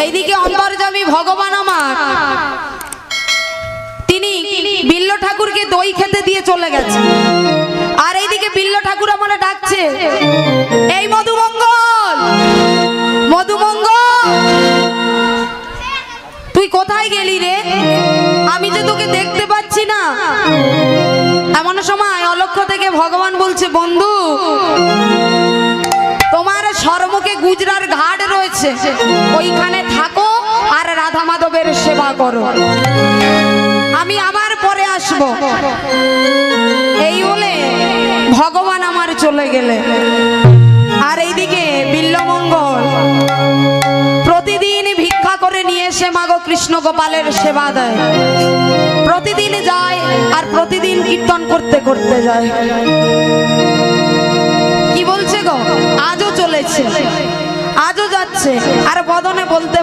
এইদিকে অন্তর্যামী ভগবান আমার তিনি বিল্ল ঠাকুরকে দই খেতে দিয়ে চলে গেছে, আর এইদিকে বিল্ল ঠাকুর আমার ডাকছে, এই মধুমঙ্গল, মধুমঙ্গল তুই কোথায় গেলি রে? আমি যে তোকে দেখতে পাচ্ছি না। এমন সময় অলক্ষ্য থেকে ভগবান বলছে, বন্ধু তোমার সর্বমুখে গুজরার ঘাট রয়েছে, ওইখানে থাকো আর রাধা মাধবের সেবা করো, আমি আবার পরে আসব। এই বলে ভগবান আমার চলে গেলে। আর এইদিকে বিল্লমঙ্গল প্রতিদিন ভিক্ষা করে নিয়ে এসে মাগো কৃষ্ণ গোপালের সেবা দেয়, প্রতিদিন যায় আর প্রতিদিন কীর্তন করতে করতে যায়। কি বলছে গো, আজও চলেছে, আজও যাচ্ছে, আর বদনে বলতে